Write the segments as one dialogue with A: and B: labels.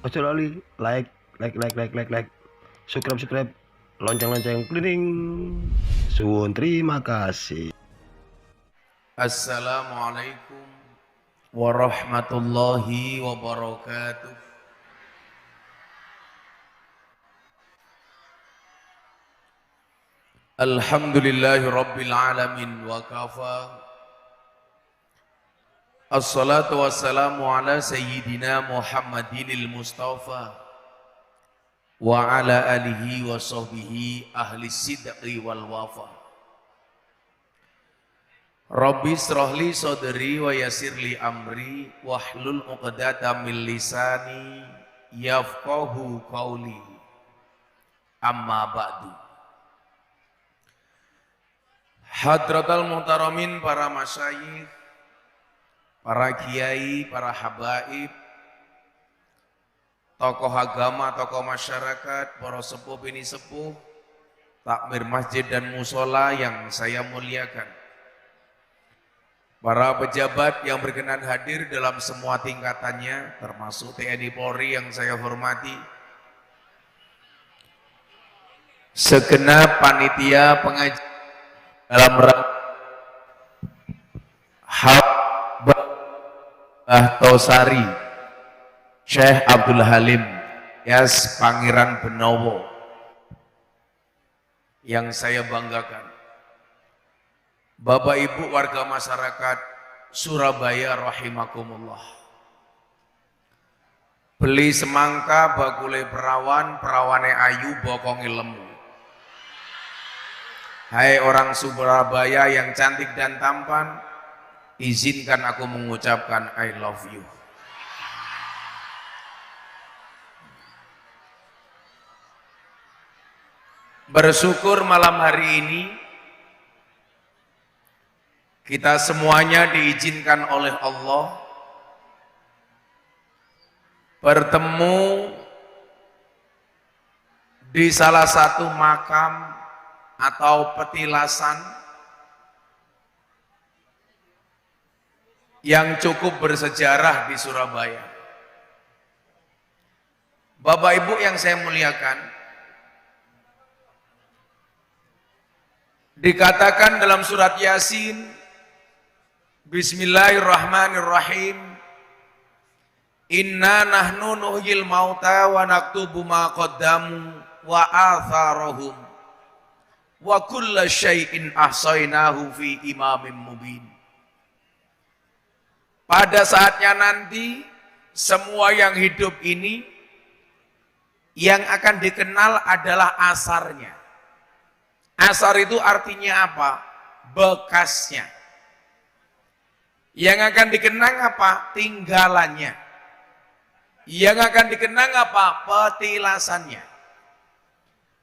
A: Ojo lali like, subscribe, lonceng klining. Suwun, terima kasih.
B: Assalamualaikum warahmatullahi wabarakatuh. Alhamdulillahi rabbil alamin wa kafa. Assalatu wassalamu ala sayyidina Muhammadinil Mustafa wa ala alihi wa sahbihi ahli sidqi wal wafa. Rabbi srohli sodri wa yasirli amri wahlul uqdata min lisani yafqahu qawli. Amma ba'du. Hadratal muhtaramin, para masyayikh, para kiai, para habaib, tokoh agama, tokoh masyarakat, para sepuh bini sepuh, takmir masjid dan musola yang saya muliakan, para pejabat yang berkenan hadir dalam semua tingkatannya, termasuk TNI Polri yang saya hormati, segenap panitia pengajian dalam Habah Tosari, Syekh Abdul Halim Yas Pangeran Benowo yang saya banggakan, Bapak Ibu warga masyarakat Surabaya rahimakumullah. Beli semangka bakule perawan, perawane ayu bokongi lemu. Hai orang Surabaya yang cantik dan tampan, izinkan aku mengucapkan I love you. Bersyukur malam hari ini kita semuanya diizinkan oleh Allah bertemu di salah satu makam atau petilasan yang cukup bersejarah di Surabaya. Bapak Ibu yang saya muliakan, dikatakan dalam surat Yasin, Bismillahirrahmanirrahim, Inna nahnu nuhyil mauta wa naktubu ma qaddamu wa atharahum wa kulla syai'in ahsainahu fi imamin mubin. Pada saatnya nanti semua yang hidup ini yang akan dikenal adalah asarnya. Asar itu artinya apa? Bekasnya. Yang akan dikenang apa? Tinggalannya. Yang akan dikenang apa? Petilasannya.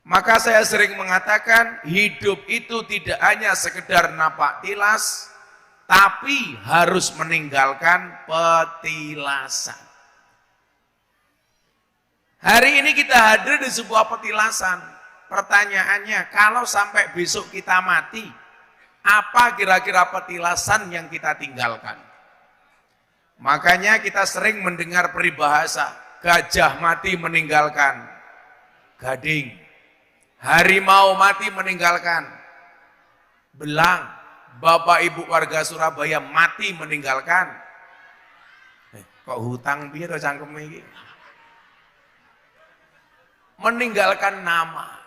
B: Maka saya sering mengatakan hidup itu tidak hanya sekedar napak tilas, tapi harus meninggalkan petilasan. Hari ini kita hadir di sebuah petilasan. Pertanyaannya, kalau sampai besok kita mati, apa kira-kira petilasan yang kita tinggalkan? Makanya kita sering mendengar peribahasa, gajah mati meninggalkan gading. Harimau mati meninggalkan belang. Bapak Ibu warga Surabaya mati meninggalkan kok hutang piye to cangkeme iki? Meninggalkan nama.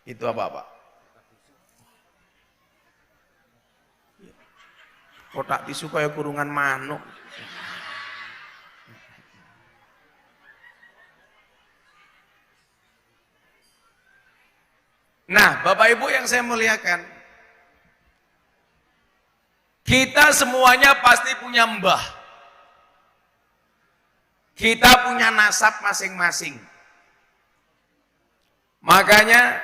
B: Itu apa, Pak? Kotak tisu kayak kurungan manuk. Nah, Bapak Ibu yang saya muliakan, kita semuanya pasti punya mbah. Kita punya nasab masing-masing. Makanya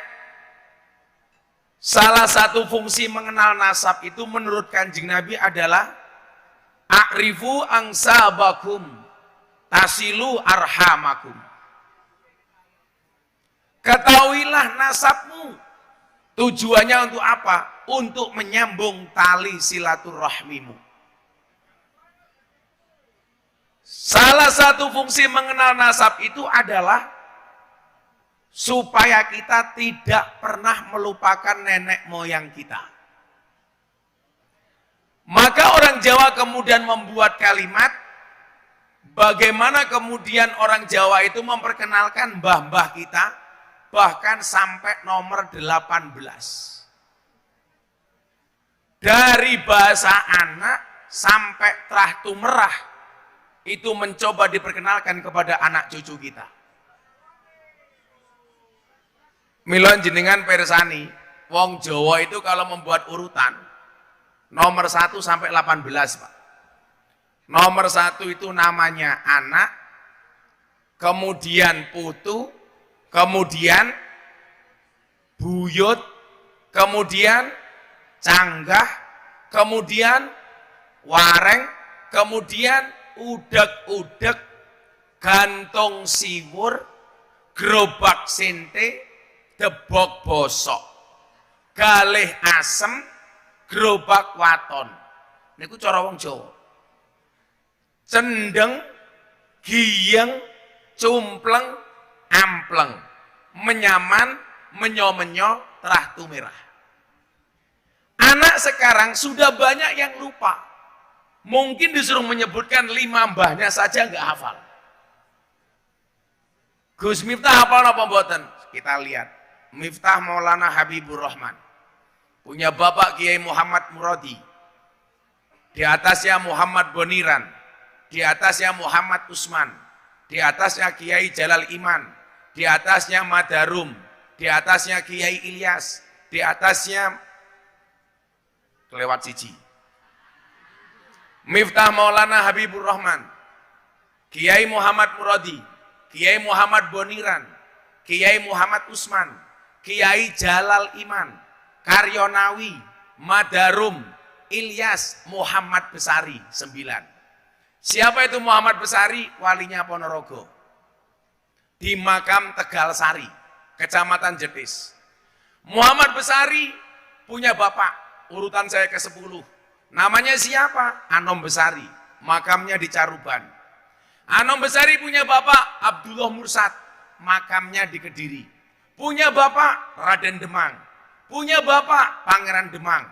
B: salah satu fungsi mengenal nasab itu menurut Kanjeng Nabi adalah a'rifu angsabakum tasilu arhamakum. Ketahuilah nasabmu. Tujuannya untuk apa? Untuk menyambung tali silaturahmimu. Salah satu fungsi mengenal nasab itu adalah supaya kita tidak pernah melupakan nenek moyang kita. Maka orang Jawa kemudian membuat kalimat, bagaimana kemudian orang Jawa itu memperkenalkan mbah-mbah kita, bahkan sampai nomor 18. Dari bahasa anak sampai terah tumerah, itu mencoba diperkenalkan kepada anak cucu kita. Milon jenengan persani, wong Jawa itu kalau membuat urutan, nomor 1 sampai 18, Pak. Nomor 1 itu namanya anak, kemudian putu, kemudian buyut, kemudian canggah, kemudian wareng, kemudian udek-udek, gantung siwur, gerobak sente, debok bosok, galih asem, gerobak waton. Niku cara wong Jawa. Cendeng, giyeng, cumpleng, ampleng, menyaman, menyo-menyo, terah tumirah. Anak sekarang sudah banyak yang lupa. Mungkin disuruh menyebutkan 5 mbahnya saja nggak hafal. Gus Miftah hafal apa mboten? Kita lihat. Miftah Maulana Habibur Rahman. Punya Bapak Kiai Muhammad Muradi. Di atasnya Muhammad Boniran. Di atasnya Muhammad Usman. Di atasnya Kiai Jalal Iman. Di atasnya Madarum. Di atasnya Kiai Ilyas. Di atasnya kelewat siji. Miftah Maulana Habibur Rahman, Kiai Muhammad Muradi, Kiai Muhammad Boniran, Kiai Muhammad Usman, Kiai Jalal Iman, Karyonawi, Madarum, Ilyas, Muhammad Besari, 9. Siapa itu Muhammad Besari? Walinya Ponorogo. Di makam Tegal Sari, Kecamatan Jetis. Muhammad Besari punya bapak, urutan saya ke-10. Namanya siapa? Anom Besari. Makamnya di Caruban. Anom Besari punya bapak Abdullah Mursad. Makamnya di Kediri. Punya bapak Raden Demang. Punya bapak Pangeran Demang.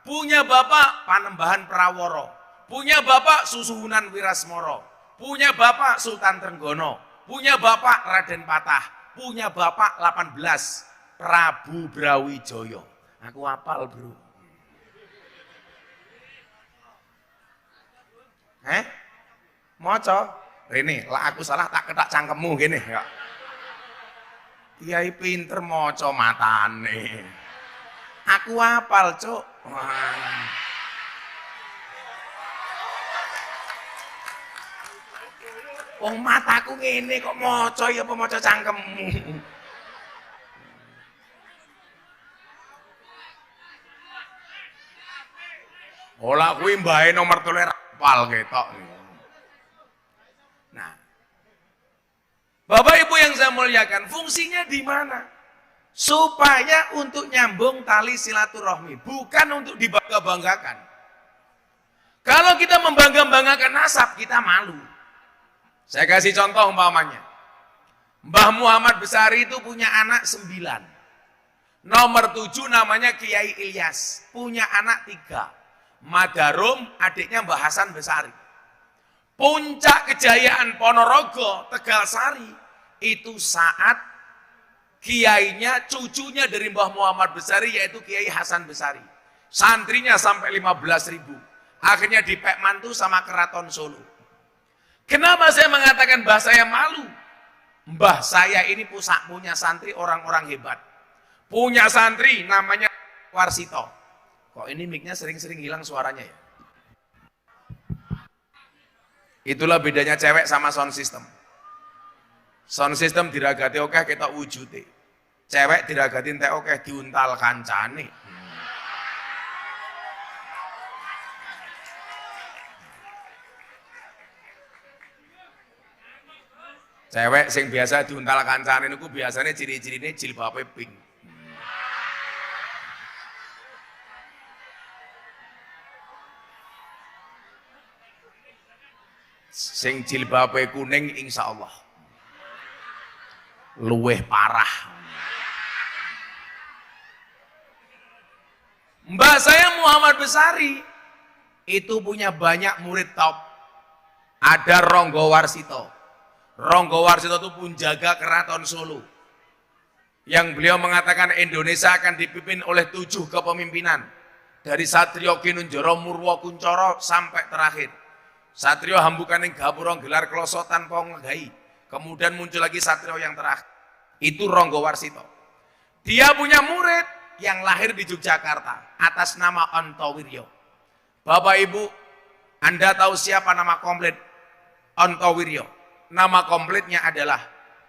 B: Punya bapak Panembahan Praworo. Punya bapak Susuhunan Wirasmoro. Punya bapak Sultan Trenggono. Punya bapak Raden Patah. Punya bapak 18 Prabu Brawijaya. Aku hafal, bro. Moco, Rene, lah aku salah tak ketak cangkemmu gini ya. Kiai pinter moco matane. Aku hafal, Cuk. Wong mataku ngene kok moco ya apa moco cangkemmu. Olah kuwi mbahe nomor 3 hafal ketok. Nah, Bapak Ibu yang saya muliakan, fungsinya di mana? Supaya untuk nyambung tali silaturahmi, bukan untuk dibangga-banggakan. Kalau kita membangga-banggakan nasab, kita malu. Saya kasih contoh umpamanya. Mbah Muhammad Besari itu punya anak 9. Nomor 7 namanya Kiai Ilyas, punya anak 3. Madarum, adiknya Mbah Hasan Besari. Puncak kejayaan Ponorogo, Tegal Sari, itu saat kiainya, cucunya dari Mbah Muhammad Besari, yaitu Kiai Hasan Besari. Santrinya sampai 15.000. Akhirnya dipek mantu sama Keraton Solo. Kenapa saya mengatakan mbah saya malu? Mbah saya ini punya santri orang-orang hebat. Punya santri namanya Warsito. Kok ini mic-nya sering-sering hilang suaranya ya? Itulah bedanya cewek sama sound system. Sound system diragati oke kita wujute. Cewek diragatin teh oke diuntal kancane. Cewek sing biasa diuntal kancane niku biasanya ciri-cirine jilbabe pink. Sing jilbabe kuning insya Allah luweh parah. Mbah saya Muhammad Besari itu punya banyak murid top. Ada Ronggo Warsito. Ronggo Warsito itu penjaga keraton Solo. Yang beliau mengatakan Indonesia akan dipimpin oleh 7 kepemimpinan. Dari Satrio Kinunjoro Murwo Kuncoro sampai terakhir. Satrio Hambukaning Gapura gelar kloso tanpa ngegai. Kemudian muncul lagi Satrio yang terakhir. Itu Ronggo Warsito. Dia punya murid yang lahir di Yogyakarta atas nama Ontowiryo. Bapak Ibu, Anda tahu siapa nama komplit Ontowiryo? Nama komplitnya adalah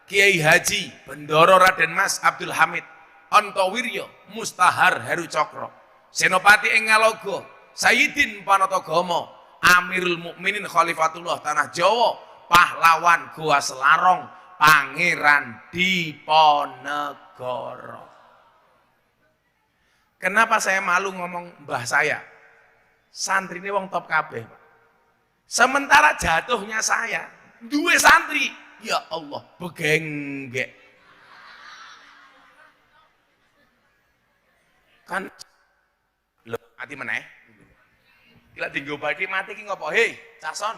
B: Kiai Haji Bendoro Raden Mas Abdul Hamid Ontowiryo Mustahar Heru Cokro Senopati ing Ngalogo Sayyidin Panatagomo Amirul Mukminin Khalifatullah Tanah Jawa pahlawan Goa Selarong Pangeran Diponegoro. Kenapa saya malu ngomong mbah saya? Santri ini wong top kabeh, Pak. Sementara jatuhnya saya, dua santri, ya Allah, begenggek. Kan, lo mati meneh. Kila tinggal badi mati ki ngopo? Hei, Cason.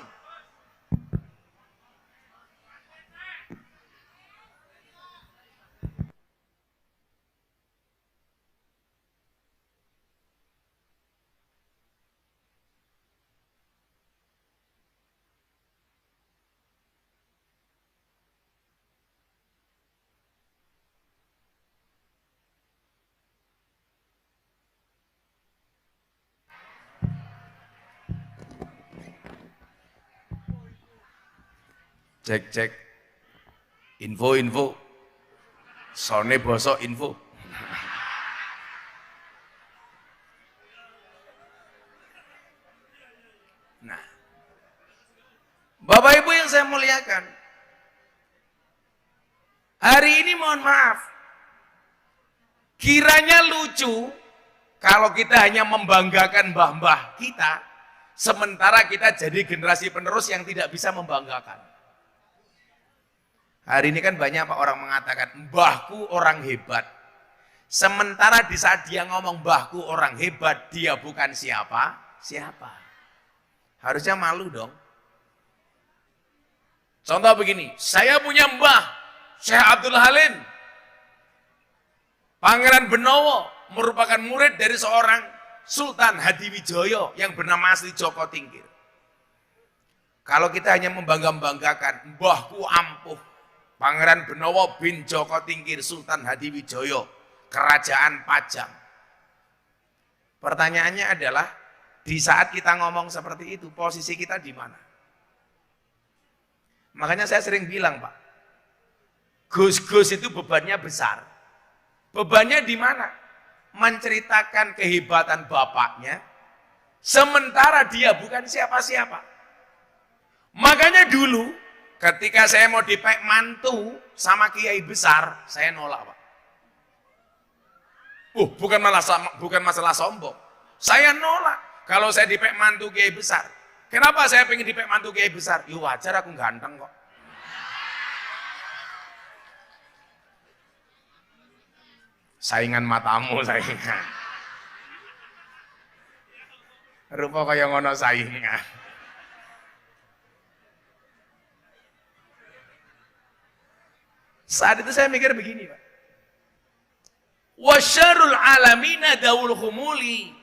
B: Cek info sone bosok info. Nah, Bapak Ibu yang saya muliakan, hari ini mohon maaf, kiranya lucu kalau kita hanya membanggakan mbah-mbah kita, sementara kita jadi generasi penerus yang tidak bisa membanggakan. Hari ini kan banyak Pak orang mengatakan, mbahku orang hebat. Sementara di saat dia ngomong mbahku orang hebat, dia bukan siapa. Harusnya malu dong. Contoh begini, saya punya mbah, Syekh Abdul Halim. Pangeran Benowo merupakan murid dari seorang Sultan Hadiwijoyo yang bernama asli Joko Tingkir. Kalau kita hanya membanggakan mbahku ampuh, Pangeran Benowo bin Joko Tingkir Sultan Hadiwijoyo, Kerajaan Pajang. Pertanyaannya adalah, di saat kita ngomong seperti itu, posisi kita di mana? Makanya saya sering bilang, Pak, Gus-gus itu bebannya besar. Bebannya di mana? Menceritakan kehebatan bapaknya, sementara dia bukan siapa-siapa. Makanya dulu, ketika saya mau dipek mantu sama kiai besar, saya nolak, Pak. Bukan masalah sombong. Saya nolak kalau saya dipek mantu kiai besar. Kenapa saya pengen dipek mantu kiai besar? Ya wajar, aku ganteng kok. Saingan matamu, saingan. Rupa kaya ngono saingan. Saat itu saya mikir begini, Pak. Wasyarul alamina daul khumuli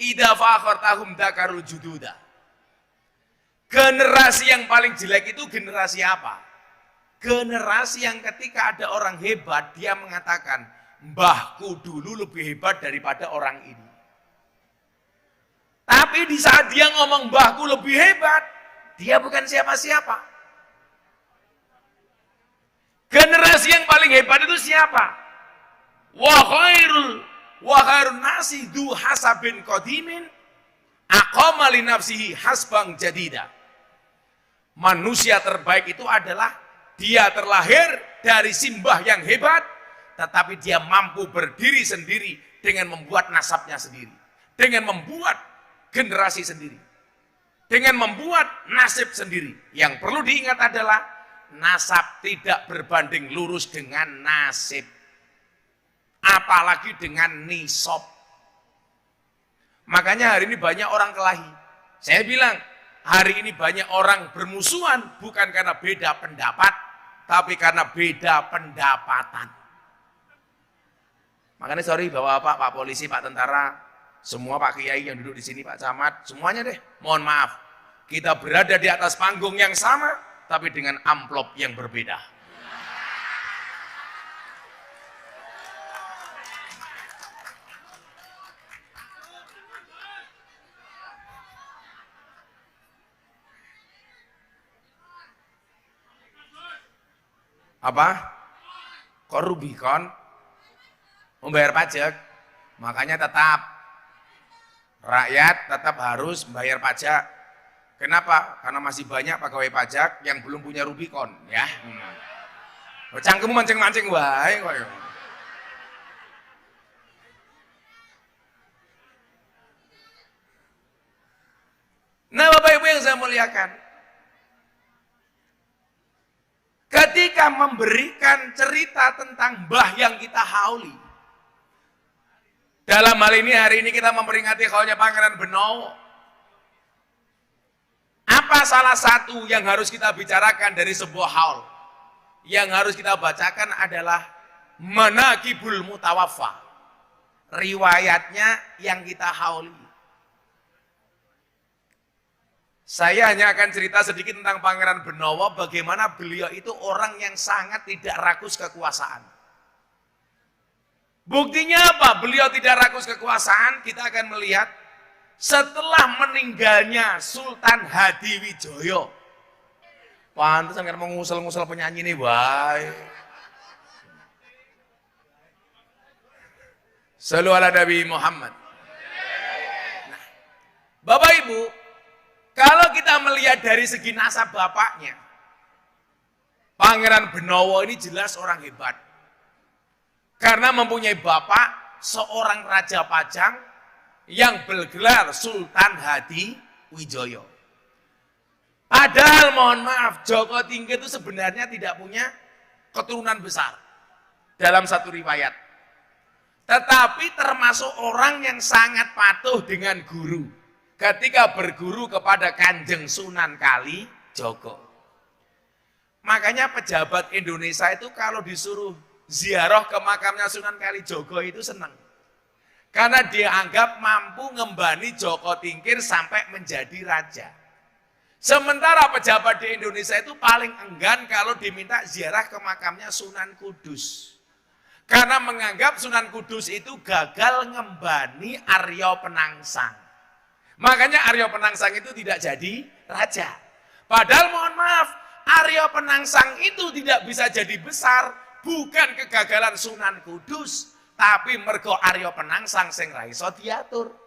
B: idza fakhartahum dakarul jududa. Generasi yang paling jelek itu generasi apa? Generasi yang ketika ada orang hebat, dia mengatakan, mbahku dulu lebih hebat daripada orang ini. Tapi di saat dia ngomong mbahku lebih hebat, dia bukan siapa-siapa. Generasi yang paling hebat itu siapa? Wa khairun nasi du hasabin qadimin aqama li nafsihi hasbang jadida. Manusia terbaik itu adalah dia terlahir dari simbah yang hebat, tetapi dia mampu berdiri sendiri dengan membuat nasabnya sendiri, dengan membuat generasi sendiri. dengan membuat nasib sendiri. Yang perlu diingat adalah nasab tidak berbanding lurus dengan nasib, apalagi dengan nisab. Makanya hari ini banyak orang kelahi. Saya bilang hari ini banyak orang bermusuhan bukan karena beda pendapat, tapi karena beda pendapatan. Makanya sorry Bapak-bapak, Pak Polisi, Pak Tentara, semua Pak Kiai yang duduk di sini, Pak Camat, semuanya deh, mohon maaf. Kita berada di atas panggung yang sama, tapi dengan amplop yang berbeda. Apa? Kok Rubicon? Membayar pajak. Makanya tetap rakyat tetap harus membayar pajak. Kenapa? Karena masih banyak pegawai pajak yang belum punya Rubicon, ya. Cangkemmu mancing-mancing wae kok. Nah, Bapak Ibu yang saya muliakan, ketika memberikan cerita tentang mbah yang kita hauli, dalam hal ini hari ini kita memperingati haulnya Pangeran Benowo. Apa salah satu yang harus kita bicarakan dari sebuah haul? Yang harus kita bacakan adalah Manaqibul Mutawaffa, riwayatnya yang kita hauli. Saya hanya akan cerita sedikit tentang Pangeran Benowo, bagaimana beliau itu orang yang sangat tidak rakus kekuasaan. Buktinya apa? Beliau tidak rakus kekuasaan, kita akan melihat setelah meninggalnya Sultan Hadiwijoyo. Pantesan kan mau ngusel-ngusel penyanyi nih, baik. Shallu ala Nabi Muhammad. Nah, Bapak Ibu, kalau kita melihat dari segi nasab bapaknya, Pangeran Benowo ini jelas orang hebat. Karena mempunyai bapak seorang Raja Pajang yang bergelar Sultan Hadiwijoyo. Padahal mohon maaf, Joko Tingkir itu sebenarnya tidak punya keturunan besar dalam satu riwayat. Tetapi termasuk orang yang sangat patuh dengan guru ketika berguru kepada Kanjeng Sunan Kalijogo. Makanya pejabat Indonesia itu kalau disuruh ziarah ke makamnya Sunan Kalijogo itu senang. Karena dianggap mampu ngembani Joko Tingkir sampai menjadi raja. Sementara pejabat di Indonesia itu paling enggan kalau diminta ziarah ke makamnya Sunan Kudus. Karena menganggap Sunan Kudus itu gagal ngembani Arya Penangsang. Makanya Arya Penangsang itu tidak jadi raja. Padahal mohon maaf, Arya Penangsang itu tidak bisa jadi besar, bukan kegagalan Sunan Kudus, tapi mergo Arya Penangsang sing ra iso diatur.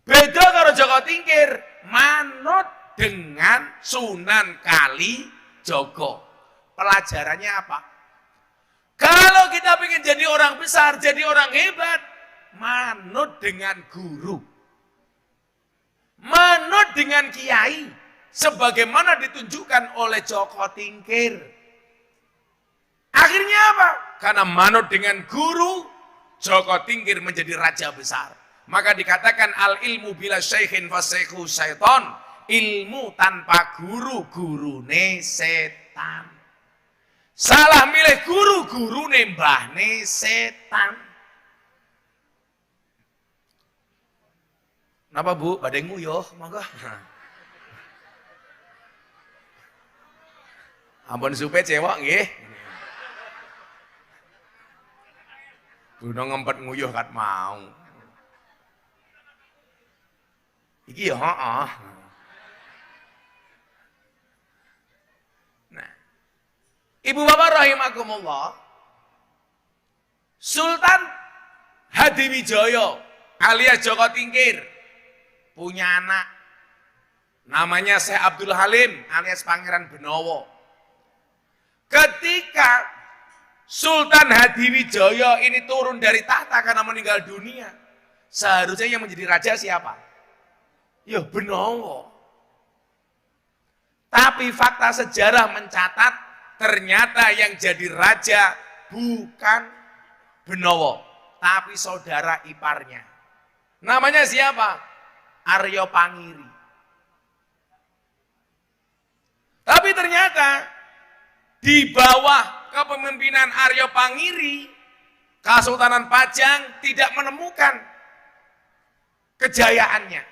B: Beda karo Joko Tingkir, manut dengan Sunan Kalijogo. Pelajarannya apa? Kalau kita ingin jadi orang besar, jadi orang hebat, manut dengan guru. Manut dengan kiai, sebagaimana ditunjukkan oleh Joko Tingkir. Akhirnya apa? Karena manut dengan guru, Joko Tingkir menjadi raja besar. Maka dikatakan al ilmu bila syekhin fasekhu syaiton, ilmu tanpa guru, gurune setan. Salah milih guru, gurune mbahne setan. Napa Bu? Badai nguyuh, monggo. Ampun supe cewek nggih. Udah ngempet nguyuh kat mau. Iki ya heeh. Nah, Ibu Bapak rahimakumullah, Sultan Hadiwijoyo alias Joko Tingkir punya anak namanya Syekh Abdul Halim alias Pangeran Benowo. Ketika Sultan Hadiwijoyo ini turun dari tahta karena meninggal dunia, seharusnya yang menjadi raja siapa? Ya Benowo. Tapi fakta sejarah mencatat ternyata yang jadi raja bukan Benowo, tapi saudara iparnya. Namanya siapa? Aryo Pangiri. Tapi ternyata di bawah kepemimpinan Aryo Pangiri, Kesultanan Pajang tidak menemukan kejayaannya.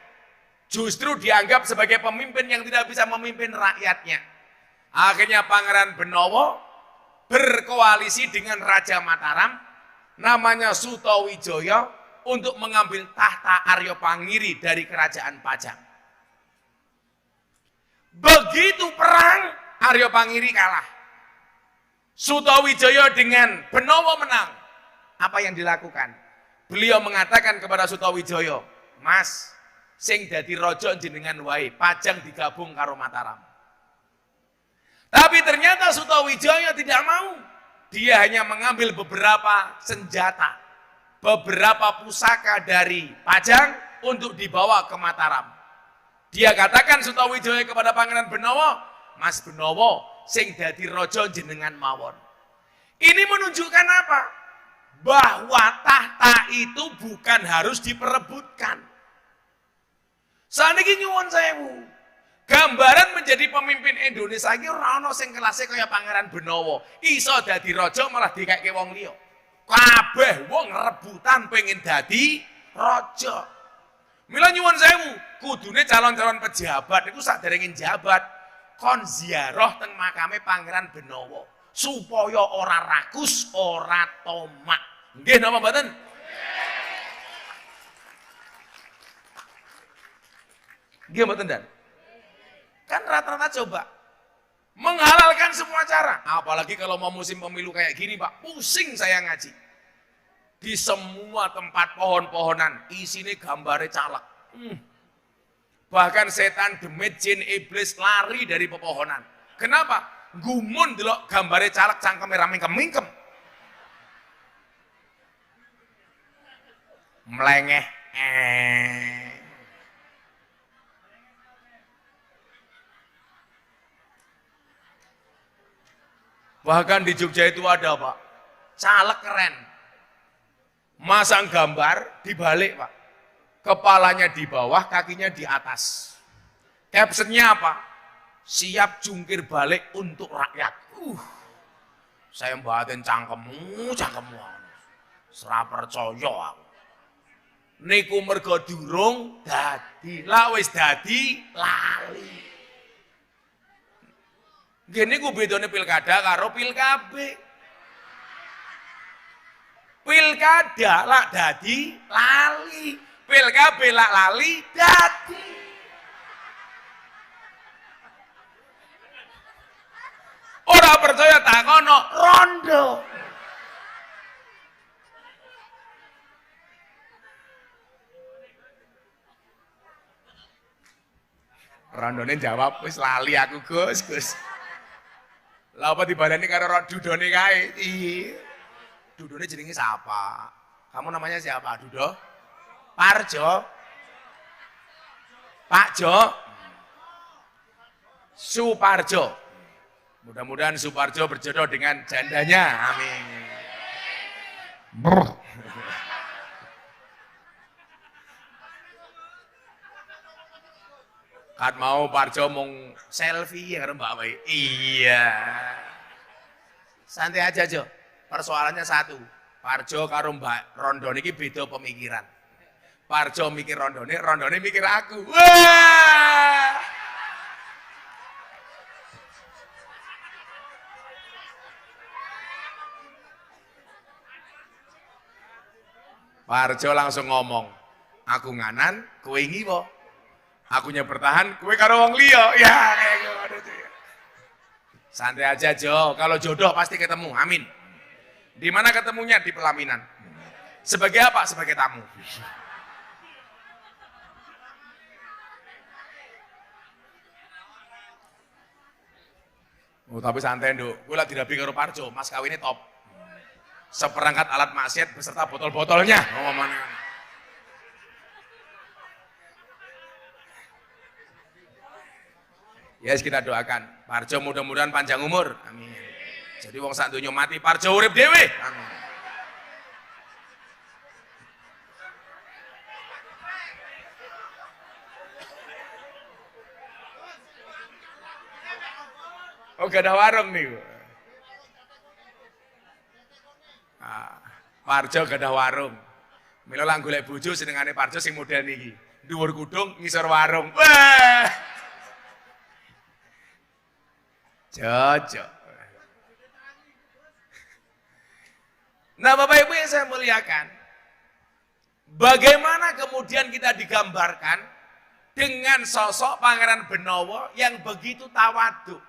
B: Justru dianggap sebagai pemimpin yang tidak bisa memimpin rakyatnya. Akhirnya Pangeran Benowo berkoalisi dengan Raja Mataram, namanya Sutowijoyo, untuk mengambil tahta Aryo Pangiri dari kerajaan Pajang. Begitu perang, Aryo Pangiri kalah. Sutowijoyo dengan Benowo menang. Apa yang dilakukan? Beliau mengatakan kepada Sutowijoyo, Mas, sing dadi raja jenengan wae, Pajang digabung karo Mataram. Tapi ternyata Sutowijoyo tidak mau. Dia hanya mengambil beberapa senjata, beberapa pusaka dari Pajang untuk dibawa ke Mataram. Dia katakan Sutowijoyo kepada Pangeran Benowo, Mas Benowo, sing dadi raja jenengan mawon. Ini menunjukkan apa? Bahwa tahta itu bukan harus diperebutkan. Saniki nyuwun sewu. Gambaran menjadi pemimpin Indonesia iki ora ana sing kelase kaya Pangeran Benowo. Iso dadi raja malah dikeke wong liya. Kabeh wong rebutan pengen dadi raja. Mila nyuwun sewu, kudune calon-calon pejabat iku saderenge jabat kon ziarah teng makame Pangeran Benowo supaya ora rakus, ora tomak. Nggih napa mboten? Nggih mboten Dan? Kan rata-rata coba menghalalkan semua cara. Apalagi kalau mau musim pemilu kayak gini, Pak, pusing saya ngaji. Di semua tempat pohon-pohonan isine gambare caleg. Bahkan setan, demit, jin, iblis lari dari pepohonan. Kenapa? Gumun delok gambare caleg cangkeme ramingkem-mingkem. Melengeh. Bahkan di Jogja itu ada, Pak, caleg keren. Masang gambar dibalik, Pak. Kepalanya di bawah, kakinya di atas. Captionnya apa? Siap jungkir balik untuk rakyat. Saya mbaten cangkemmu. Ora percaya aku. Niku mergo durung dadi, lah wis dadi lali. Gini ku bedone pilkada karo pilkabe. Pilkada lak dadi lali, pilkabe lak lali dadi. Ora percaya takono rondo. Rondone jawab, wis lali aku Gus. Lah apa dibaleni karo dudone kae? Iya. Dudone jenenge siapa? Kamu namanya siapa? Dudo? Parjo? Pak Jo? Suparjo. Mudah-mudahan Suparjo berjodoh dengan jandanya. Amin. Kan mau Parjo mung selfie ya karo Mbak Wai. Iya. Santai aja, Jo. Persoalannya satu. Parjo karo Mbak Rondone iki beda pemikiran. Parjo mikir Rondone, Rondone mikir aku. Wah! Parjo langsung ngomong, aku nganan, kowe ngiwo. Akunya bertahan, kue karo wong liya. Ya, kayak gitu. Santai aja, Jo. Kalau jodoh pasti ketemu. Amin. Di mana ketemunya? Di pelaminan. Sebagai apa? Sebagai tamu. Oh, tapi santai, Nduk. Gue lagi dirabi karo Parjo. Mas kawinnya top. Seperangkat alat maksiat beserta botol-botolnya. Oh, mana? Yes, kita doakan. Parjo mudah-mudahan panjang umur. Amin. Jadi wong sak donya mati parjo urip dhewe. Amin. Oh, gak ada warung nih. Parjo gak ada warung. Mila lang golek bojo senengane Parjo sing model niki. Dhuwur kudung, ngisor warung. Wah. Cocok. Nah, Bapak Ibu yang saya muliakan, bagaimana kemudian kita digambarkan dengan sosok Pangeran Benowo yang begitu tawaduk.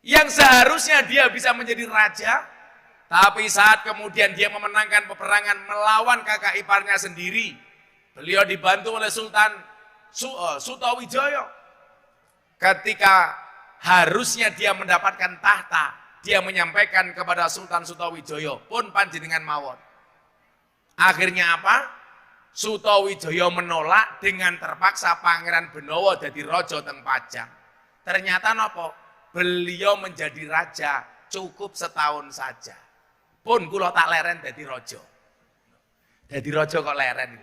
B: Yang seharusnya dia bisa menjadi raja, tapi saat kemudian dia memenangkan peperangan melawan kakak iparnya sendiri, beliau dibantu oleh Sultan Sutawijaya. Ketika harusnya dia mendapatkan tahta, dia menyampaikan kepada Sultan Sutawijaya, pun panjenengan mawon. Akhirnya apa? Sutawijaya menolak, dengan terpaksa Pangeran Benowo jadi raja teng Pajang. Ternyata nopo? Beliau menjadi raja cukup setahun saja. Pun kula tak leren dadi raja. Dadi raja kok leren.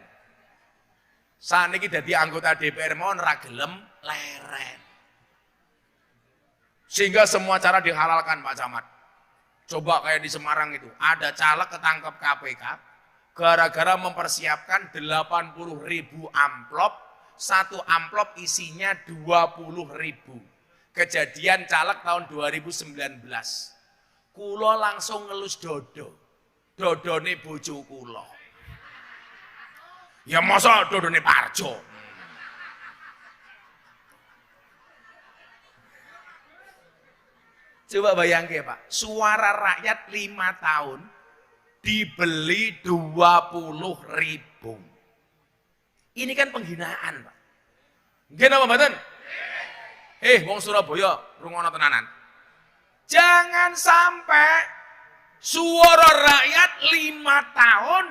B: Saniki dadi anggota DPR mohon ra gelem leren. Sehingga semua cara dihalalkan Pak Camat. Coba kayak di Semarang itu, ada caleg ketangkep KPK gara-gara mempersiapkan 80.000 amplop, satu amplop isinya 20.000. Kejadian caleg tahun 2019. Kula langsung ngelus dodo. Dodone bojo kula. Ya masa dodone Parjo. Coba bayangke Pak, suara rakyat 5 tahun dibeli 20.000. Ini kan penghinaan Pak. Nggih napa mboten? Wong Surabaya, rungono tenanan. Jangan sampai suara rakyat 5 tahun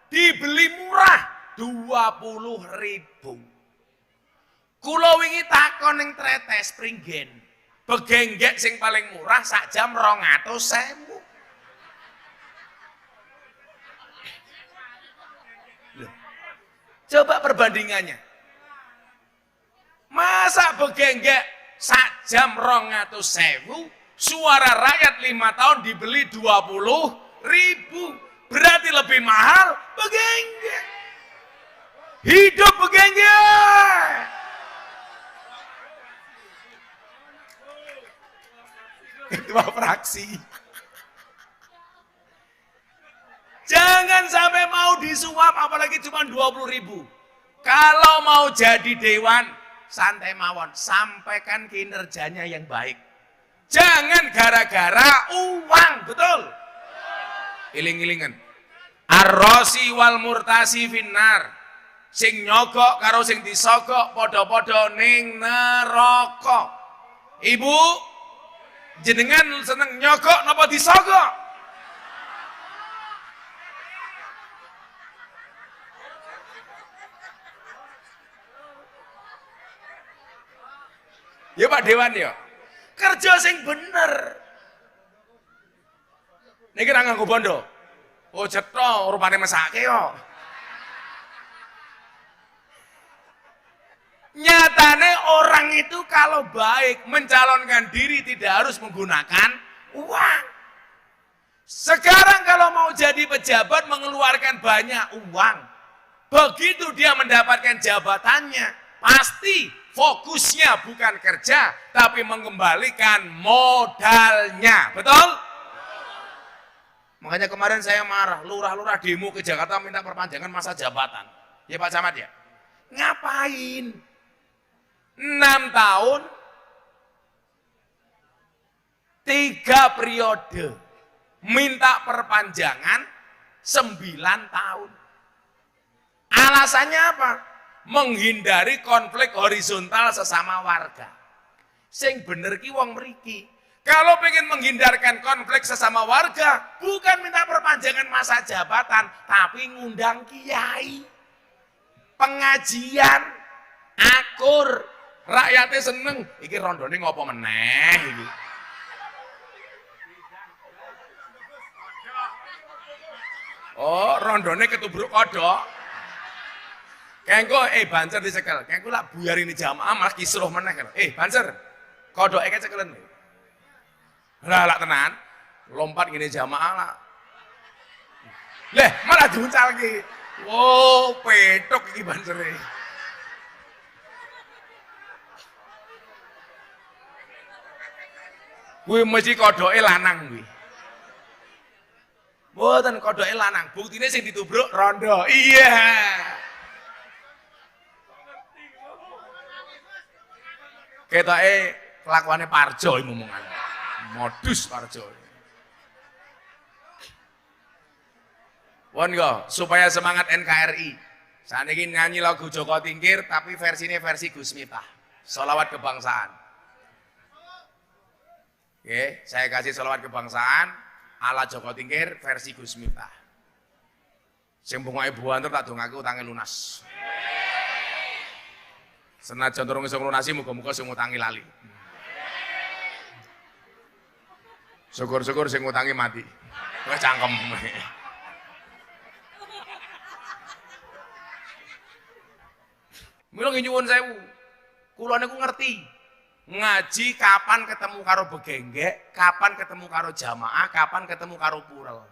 B: dibeli murah 20.000. Kula wingi takon ning Tretes Pringgen, begenggek sing paling murah sak jam 200.000. Coba perbandingannya. Masa begenggek sak jam 200.000, suara rakyat 5 tahun dibeli 20.000. Berarti lebih mahal begenggek. Hidup begenggek. Ketua fraksi. Jangan sampai mau disuap apalagi cuma 20.000. Kalau mau jadi dewan, santai mawon, sampaikan kinerjanya yang baik. Jangan gara-gara uang, betul? Iling-ilingan. Ar-rosi wal murtasi finnar. Sing nyogok karo sing disogok podo-podo ning neraka. Ibu, jenengan seneng nyogok napa disogok? Ya Pak Dewan ya, kerja sing bener. Niki ra nganggo bondo. Oh cetha rupane mesake yo. Nyatane orang itu kalau baik mencalonkan diri tidak harus menggunakan uang. Sekarang kalau mau jadi pejabat mengeluarkan banyak uang. Begitu dia mendapatkan jabatannya, pasti fokusnya bukan kerja, tapi mengembalikan modalnya. Betul? Makanya kemarin saya marah, lurah-lurah demo ke Jakarta minta perpanjangan masa jabatan. Ya Pak Camat ya? Ngapain? 6 tahun, 3 periode. Minta perpanjangan 9 tahun. Alasannya apa? Menghindari konflik horizontal sesama warga. Sing bener ki wong mriki. Kalau pengen menghindarkan konflik sesama warga, bukan minta perpanjangan masa jabatan, tapi ngundang kiai, pengajian, akur, Rakyatnya seneng, iki rondone ngopo meneh iki. Oh, rondone ketubruk kodok. Kengko bancer dicekel. Kengko lak buyar ini jamaah malah kisruh meneh kan. Bancer. Kodoke kecekelen. Lah lak tenan. Lompat gini jamaah lah. Leh, malah diuncal iki. Oh, petok iki bancere. Kuwi mesti kodoke lanang kuwi. Mboten kodoke lanang, buktine sing ditubruk rondo. Iya. Ketoke kelakuane Parjo iki momongan. Modus Parjo. Won go, supaya semangat NKRI. Saniki nyanyi lagu Joko Tingkir tapi versinya versi Gus Miftah. Sholawat kebangsaan. Oke, saya kasih sholawat kebangsaan ala Joko Tingkir versi Gus Miftah. Sing bungae buanter tak dongake utange lunas. Senajan durung iso nglunasi muga-muga sing utangi lali. Syukur-syukur sing utangi mati. Wis cangkem. Mila nyuwun sewu. Kula niku ngerti. Ngaji kapan ketemu karo begenggek, kapan ketemu karo jamaah, kapan ketemu karo purel.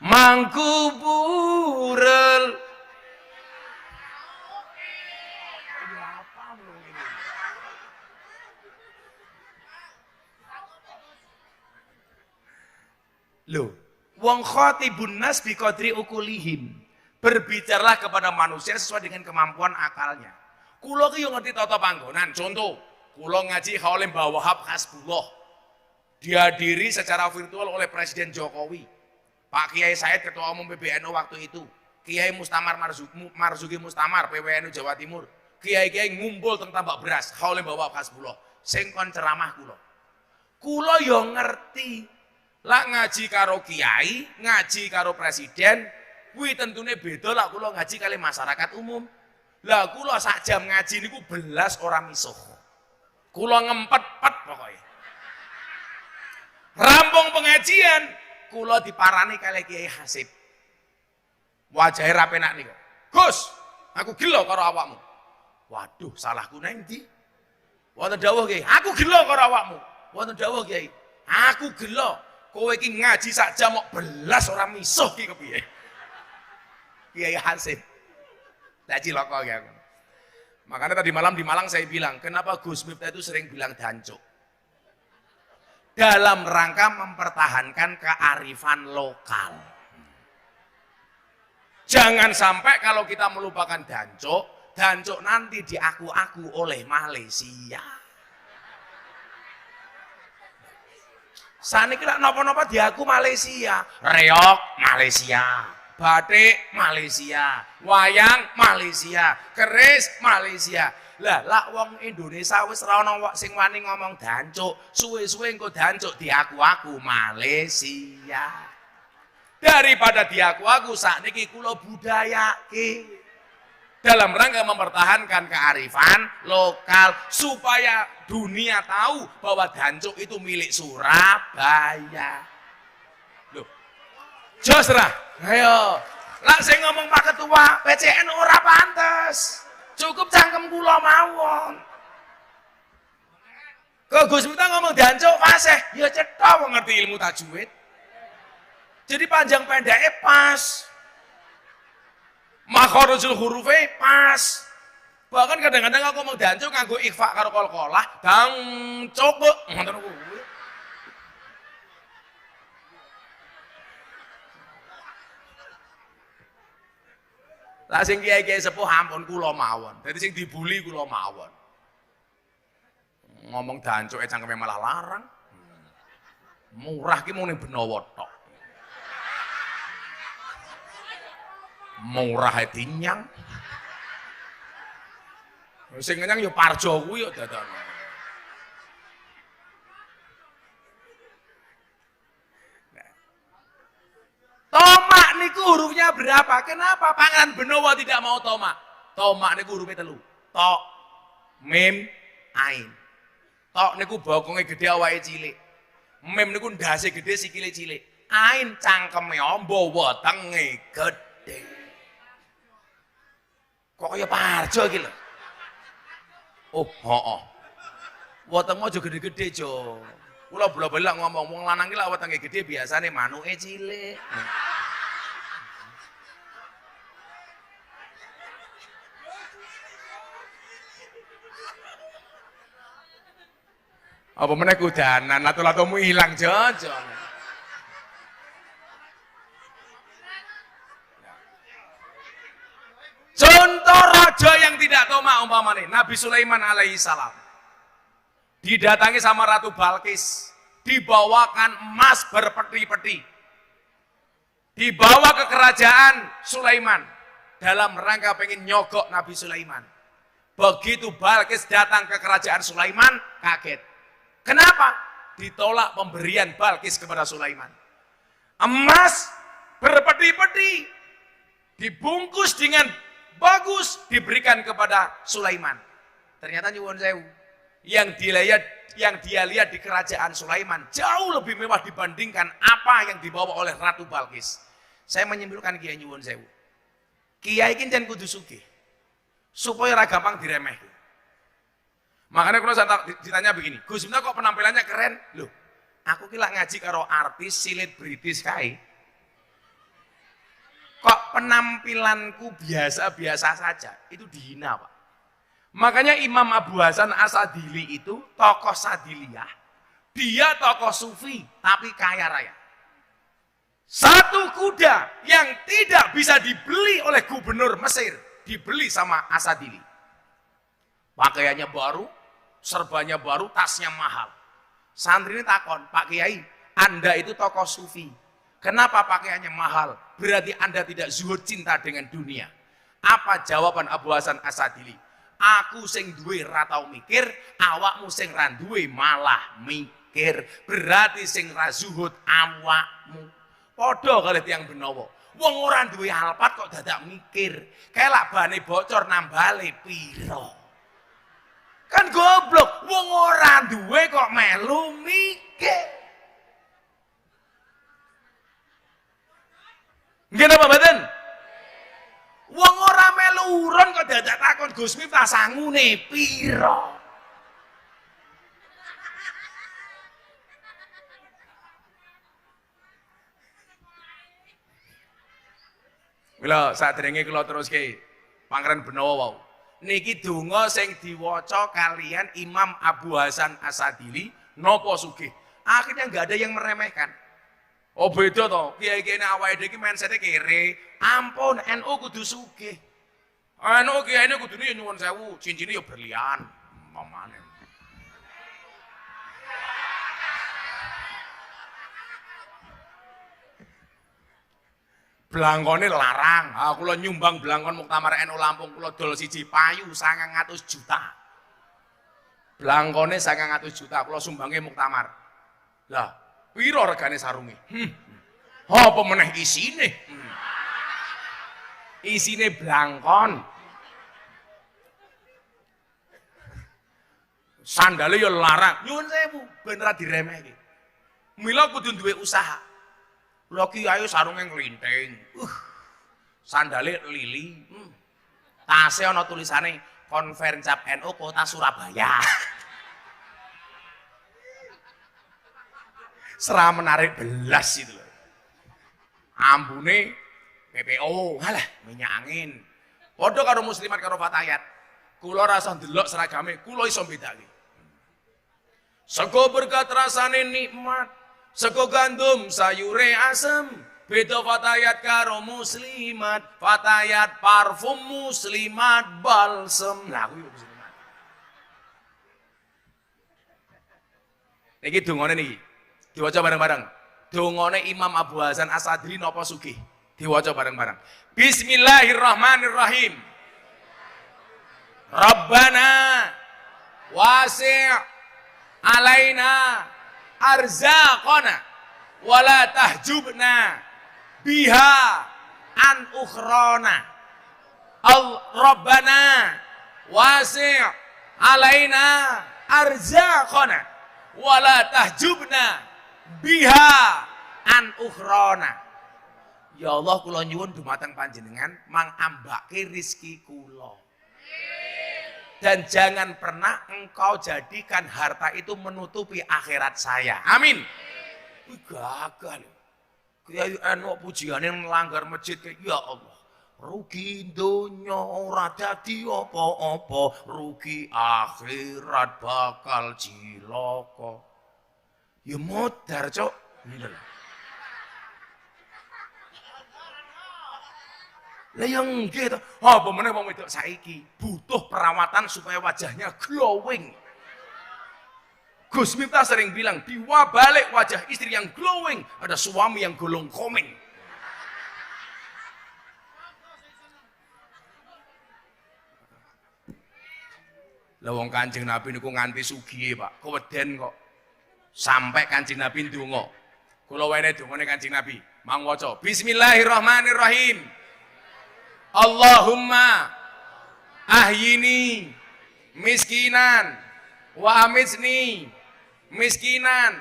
B: Mangku purel. Loh, wong khatibun nas bi qadri ukulihim. Berbicaralah kepada manusia sesuai dengan kemampuan akalnya. Kulo ki yo ngerti tata panggonan. Contoh, kulo ngaji Khawalim Mbah Wahab Hasbullah. Dihadiri secara virtual oleh Presiden Jokowi. Pak Kiai Said Ketua Umum PBNU waktu itu. Kiai Mustamar Marzuki Mustamar PWNU Jawa Timur. Kiai-kiai ngumpul tentang tambak beras Khawalim Mbah Wahab Hasbullah. Sing kon ceramah kulo. Kulo yo ngerti. Lah ngaji karo kiai, ngaji karo presiden, kuwi tentune beda lah kula ngaji kali masyarakat umum. Lah kula sak jam ngaji niku belas ora misuh. Kula ngempet-pet pokoke. Rampung pengajian, kula diparani kali Kiai Hasib. Wajahe ra penak niku. Gus, aku gelo karo awakmu. Waduh, salahku nang ndi? Wonten dawuh Kiai, aku gelo karo awakmu. Wonten dawuh Kiai, aku gelo. Kowe iki ngaji sak jam kok belas ora misuh ki kepiye? Kiai Hasib. Tak ciloko ya. Makanya tadi malam di Malang saya bilang, kenapa Gus Miftah itu sering bilang dancuk? Dalam rangka mempertahankan kearifan lokal. Jangan sampai kalau kita melupakan dancuk, dancuk nanti diaku-aku oleh Malaysia. Saniki lak napa-napa diaku Malaysia. Reok Malaysia. Batik Malaysia, wayang Malaysia, keris Malaysia. Lah lak wong Indonesia wis ora ana sing wani ngomong dancuk, suwe-suwe engko dancuk diaku-aku Malaysia. Daripada diaku-aku sakniki kula budayake. Dalam rangka mempertahankan kearifan lokal supaya dunia tahu bahwa dancuk itu milik Surabaya. Loh. Jos ra. Ayo, lah saya ngomong Pak Ketua, PCN ora pantes. Cukup cangkem kula mawon. Kok Gus Miftah ngomong dancuk fasih, ya cetha wong ngerti ilmu tajwid. Jadi panjang pendeknya pas. Makharijul hurufe pas. Bahkan kadang-kadang aku ngomong dancuk nganggo ikhfa karo qalqalah, dancuk kok ngoten kuwi. Lah sing kiai-kiai sepuh ampun kula mawon. Dadi sing dibuli kula mawon. Ngomong dancuke cangkeme malah larang. Murah ki mung ning Benowo tok. Murah dinyang. Sing kenyang ya Parjo kuwi yo dadane. Tomak niku hurufnya berapa? Kenapa Pangeran Benowo tidak mau tomak? Tomak niku hurufnya telu. Tok, Mim ain. Tok niku bokonge gede awake cilik. Mim niku ndase gede sikile cilik. Ain cangkeme ombo wetenge gede. Kok kaya Parjo iki lho. Oh, heeh. Wetengmu aja gede-gede, Jo. Kula bola-bola ngomong wong lanang ki lak wetenge gede biasane manuke cilik. Apa meneh kudanan, lato-latomu ilang jojon. Contoh raja yang tidak tamak umpamane Nabi Sulaiman alaihi salam. Didatangi sama Ratu Balkis, dibawakan emas berpeti-peti. Dibawa ke kerajaan Sulaiman dalam rangka pengen nyogok Nabi Sulaiman. Begitu Balkis datang ke kerajaan Sulaiman, kaget. Kenapa? Ditolak pemberian Balkis kepada Sulaiman. Emas berpeti-peti dibungkus dengan bagus diberikan kepada Sulaiman. Ternyata nyuwun sewu, yang dia lihat di kerajaan Sulaiman jauh lebih mewah dibandingkan apa yang dibawa oleh Ratu Balkis. Saya menyimpulkan Kiai nyuwun sewu, Kiai iki jan kudu sugih supaya ora gampang diremehke. Makanya kalau saya ditanya begini, Gus Miftah kok penampilannya keren? Loh, aku kira ngaji karo artis silit British kae. Kok penampilanku biasa-biasa saja, itu dihina Pak. Makanya Imam Abu Hasan Asadili itu tokoh Sadiliyah, dia tokoh sufi tapi kaya raya. Satu kuda yang tidak bisa dibeli oleh gubernur Mesir, dibeli sama Asadili. Pakaiannya baru, serbanya baru, tasnya mahal. Santri ini takon, Pak Kiai, Anda itu tokoh sufi. Kenapa pakaiannya mahal? Berarti Anda tidak zuhud cinta dengan dunia. Apa jawaban Abu Hasan Asadili? Aku sing duwe ra tau mikir, awakmu sing ra duwe malah mikir. Berarti sing ra zuhud awakmu. Padha kali tiyang Benowo. Wong ora duwe alpat kok dadak mikir. Kelak bane bocor nambale piro. Kan goblok, wong ora duwe kok melu mikir. Nggih napa mboten? Wong ora melu urun kok dadak takon Gus Miftah sangune piro. Mila sadurunge kula teruske Pangeran Benowo wau. Niki donga sing diwaca kalian Imam Abu Hasan Asadili napa sugih. Akhirnya nggak ada yang meremehkan. Oh beda toh, kiai-kiai awake dhewe iki mindset-e kere. Ampun, NU kudu sugih. NU kiai-ne kudune nyuwun sewu, cincine ya berlian. Mamane. Blangkone larang. Kula nyumbang blangkon Muktamar NU Lampung kula dol siji payu 900 juta. Blangkone 900 juta kula sumbange Muktamar. Lah, piro regane sarunge? Apa meneh isine? Isine blangkon. Sandale ya larang. Nyuwun sewu, ben ora diremehke. Mila kudu duwe usaha. Lho kiai sarunge nglinting. Sandale lili. Tase ana tulisane Konferencap NU Kota Surabaya. Serah menarik belas itu loh. Ambune PPO, halah minyak angin. Padha karo muslimat karo fatayat. Kula rasa ndelok seragame, kula iso bedake. Sego berkat rasane nikmat. Sego gandum sayure asem, beda fatayat karo muslimat, fatayat parfum muslimat balsem. Lah kuwi muslimat. Niki dongane niki. Diwaca bareng-bareng. Dongane Imam Abu Hasan Asadili napa sugih? Diwaca bareng-bareng. Bismillahirrahmanirrahim. Rabbana wasi' alaina arzaqana wala tahjubna biha an ukhrana. Rabbana wasi' alaina arzaqana wala tahjubna biha an ukhrana. Ya Allah, kula nyuwun dumateng panjenengan mangambake rizki kula. Dan jangan pernah engkau jadikan harta itu menutupi akhirat saya. Amin. Gagal. Kiai enak pujiane melanggar masjid, ya Allah. Rugi donya ora dadi apa-apa, rugi akhirat bakal cilaka. Ya modar, Cuk. Lah yang gitu, apa meneh wong wedok saiki butuh perawatan supaya wajahnya glowing. Gus Miftah sering bilang, di balik wajah istri yang glowing ada suami yang golong komeng. Lah wong Kanjeng Nabi niku nganti sugih, Pak. Keweden kok. Sampai Kanjeng Nabi ndonga. Kula wene dongane Kanjeng Nabi. Mang waca, Bismillahirrahmanirrahim. Allahumma ahyini miskinan wa amitni miskinan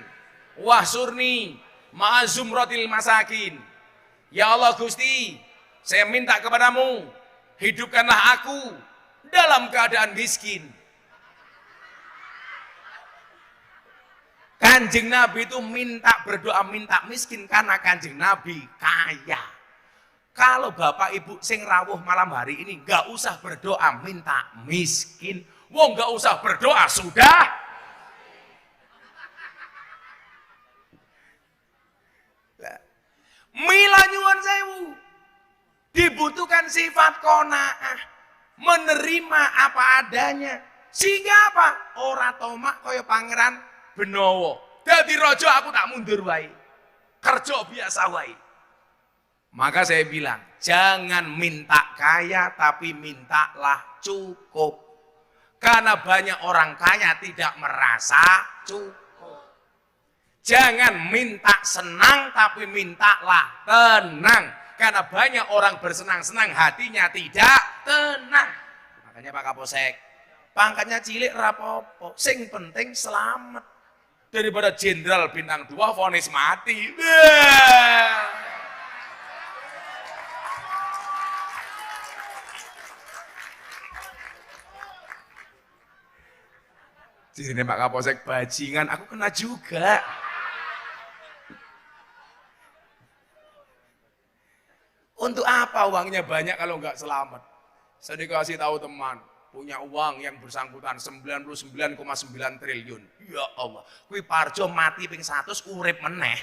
B: wahsurni ma'azumratil masakin. Ya Allah Gusti, saya minta kepadamu, hidupkanlah aku dalam keadaan miskin. Kanjeng Nabi itu berdoa minta miskin karena Kanjeng Nabi kaya. Kalau Bapak Ibu sing rawuh malam hari ini nggak usah berdoa minta miskin, wong nggak usah berdoa sudah. Mila nyuwun sewu, dibutuhkan sifat qanaah, menerima apa adanya, sehingga apa? Ora tomak kaya pangeran Benowo. Dadi raja aku tak mundur wae, kerja biasa wae. Maka saya bilang, jangan minta kaya tapi mintalah cukup. Karena banyak orang kaya tidak merasa cukup. Jangan minta senang tapi mintalah tenang. Karena banyak orang bersenang-senang hatinya tidak tenang. Makanya Pak Kapolsek, pangkatnya cilik rapopo, sing penting selamat. Daripada jenderal bintang 2 vonis mati. Jadi Pak Kapolsek bajingan, aku kena juga. Untuk apa uangnya banyak kalau nggak selamat? Saya dikasih tahu teman, punya uang yang bersangkutan 99,9 triliun. Ya Allah, kuwi Parjo mati ping 100 urip meneh.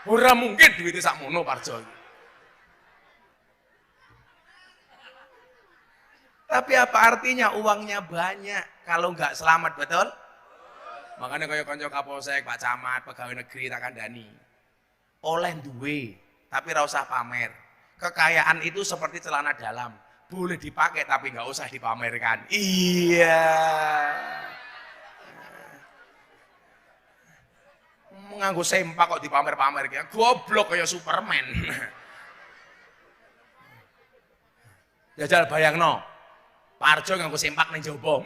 B: Ora mungkin duitnya sakmono Parjo. Tapi apa artinya uangnya banyak kalau nggak selamat, betul? Makanya kayak konco Kapolsek, Pak Camat, pegawai negeri tak kandhani. Oleh duwe, tapi ora usah pamer. Kekayaan itu seperti celana dalam, boleh dipakai tapi nggak usah dipamerkan. Iya. Nganggo sempak kok dipamer-pamer kayak goblok kayak Superman. Jajal bayangno. Parjo nganggo sempak ning jaba.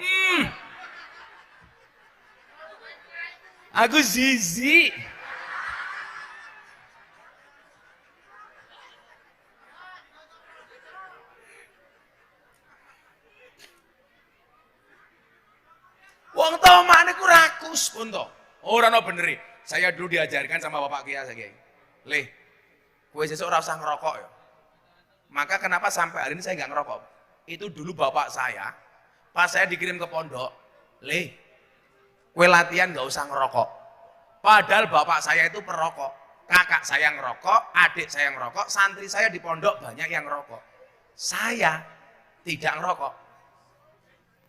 B: Aku zizi. Wong tomane ku rakus pun to. Ora ono beneri. Saya dulu diajarkan sama Bapak Kiai saya. Leh, kowe sesuk ora usah ngerokok ya. Maka kenapa sampai hari ini saya nggak ngerokok? Itu dulu bapak saya, pas saya dikirim ke pondok, Leh, kowe latihan nggak usah ngerokok. Padahal bapak saya itu perokok, kakak saya ngerokok, adik saya ngerokok, santri saya di pondok banyak yang ngerokok. Saya tidak ngerokok.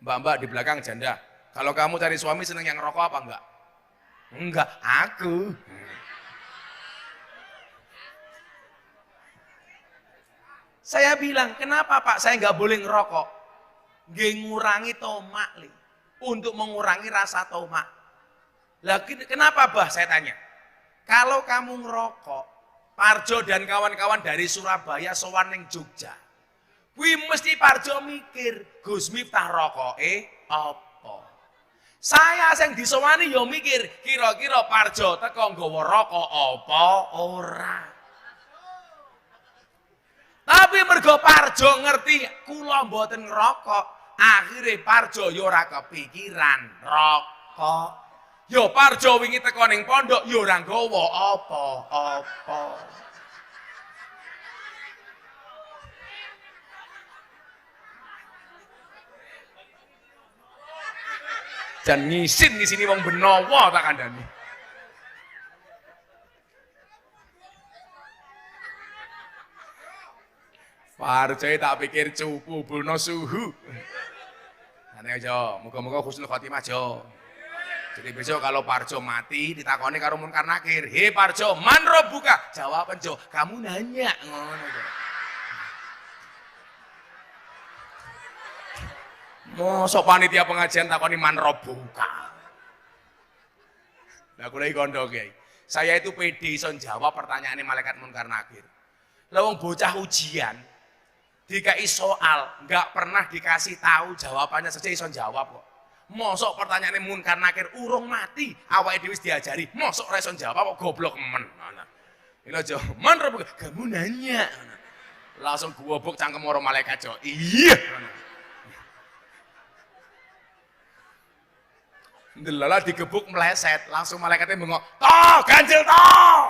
B: Mbak-mbak di belakang janda, kalau kamu cari suami seneng yang ngerokok apa enggak? Enggak, aku. Saya bilang, kenapa Pak saya nggak boleh ngerokok? Nggak ngurangi tomak, li. Untuk mengurangi rasa tomak. Lah kenapa Bah saya tanya? Kalau kamu ngerokok, Parjo dan kawan-kawan dari Surabaya sowan ning Jogja. Kuwi mesti Parjo mikir, Gus Miftah rokoke apa? Saya sing disowani yo mikir, kira-kira Parjo teko nggawa rokok apa ora. Tapi mergo Parjo ngerti kula mboten ngerokok, akhire Parjo yo ora kepikiran rokok. Yo Parjo wingi teko ning pondok yo ora nggawa apa-apa. Dan ngisin di sini wong benowo tak kandhani. Parjo tak pikir cupu bulno suhu. Ane aja, muga-muga husnul khotimah aja. Jadi besok kalau Parjo mati ditakoni karo Munkar Nakir, "He Parjo, man robuka?" Jawaban Jo, "Kamu nanya." Ngono aja. Mosok panitia pengajian takoni man robuka. Lah kula iki kandha Kyai. Saya itu pede iso jawab pertanyaane malaikat Munkar Nakir. Lah wong bocah ujian dikai soal, nggak pernah dikasih tahu jawabannya saja iso jawab kok. Mosok pertanyaane Munkar Nakir urung mati, awake dhewe wis diajari, mosok ora iso jawab kok goblok men. Iki aja, man robuka, kamu nanya. Langsung gobok cangkem karo malaikat Jo. Iya. Ndelala digebuk meleset, langsung malaikatnya bengok, "Toh, ganjil toh!"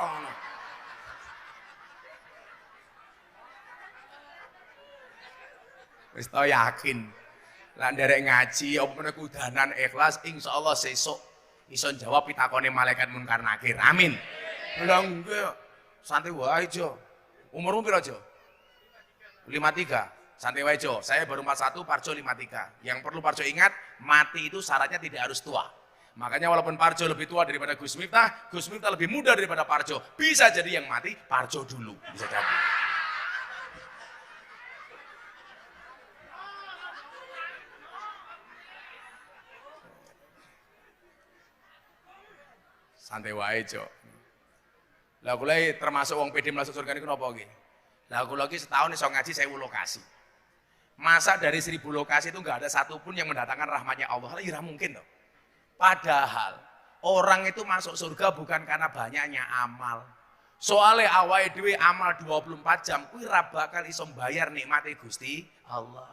B: Wis tau yakin. Lah nderek ngaji apa meneh kudanan ikhlas, insyaallah sesuk iso jawab pitakone malaikat Munkar Nakir. Amin. Lah enggak, santai wae Jo. Umurmu piro Jo? 53. Santai wae Jo. Saya baru 41, Parjo 53. Yang perlu Parjo ingat, mati itu syaratnya tidak harus tua. Makanya walaupun Parjo lebih tua daripada Gus Miftah lebih muda daripada Parjo. Bisa jadi yang mati Parjo dulu. Bisa jadi. Santai wae, Cok. Lah kula termasuk wong pede masuk surga niku napa nggih? Lah kula iki setahun iso ngaji 1000 lokasi. Masa dari 1000 lokasi itu enggak ada satupun yang mendatangkan rahmatnya Allah? Lah ya mungkin toh. Padahal orang itu masuk surga bukan karena banyaknya amal. Soalnya awake dhewe amal 24 jam kuwi ra bakal iso mbayar nikmate Gusti Allah.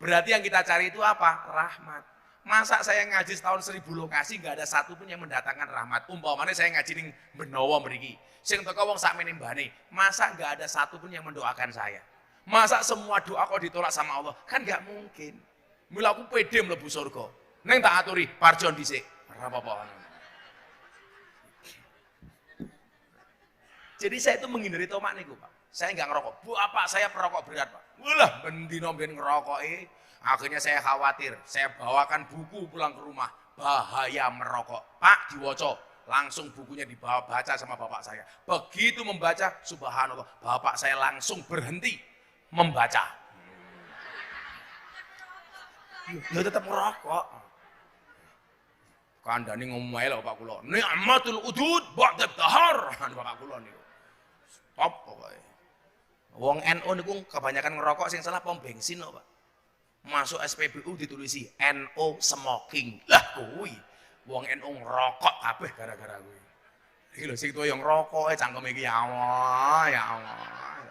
B: Berarti yang kita cari itu apa? Rahmat. Masa saya ngaji setahun 1000 lokasi nggak ada satu pun yang mendatangkan rahmat. Umpamanya saya ngaji ning Benowo mriki, sing teko wong sakmene mbane, masa nggak ada satu pun yang mendoakan saya? Masa semua doa kok ditolak sama Allah? Kan nggak mungkin. Mula aku pede mlebu surga. Neng tak aturi Parjo dhisik. Ora apa-apa. Jadi saya itu menghindari tomak niku, Pak. Saya nggak ngerokok. Bu, apa saya perokok berat, Pak? Walah, bendino ben ngerokoke. Akhirnya saya khawatir, saya bawakan buku pulang ke rumah, bahaya merokok. Pak, diwoco, langsung bukunya dibawa baca sama bapak saya. Begitu membaca, subhanallah, bapak saya langsung berhenti membaca. Ya tetap merokok. Kandhane ngomong ae lho Pak kula. Ni'matul udud ba'da dahar. Bapak kula niku. Stop pokoke. Wong NU niku kebanyakan ngerokok sing salah pom bensin kok, Pak. Masuk SPBU ditulisi NO smoking. Lah kuwi wong NO ngerokok kabeh gara-gara kuwi. Iki lho sing tuwa yang ngerokok cangkeme iki ya Allah, ya Allah.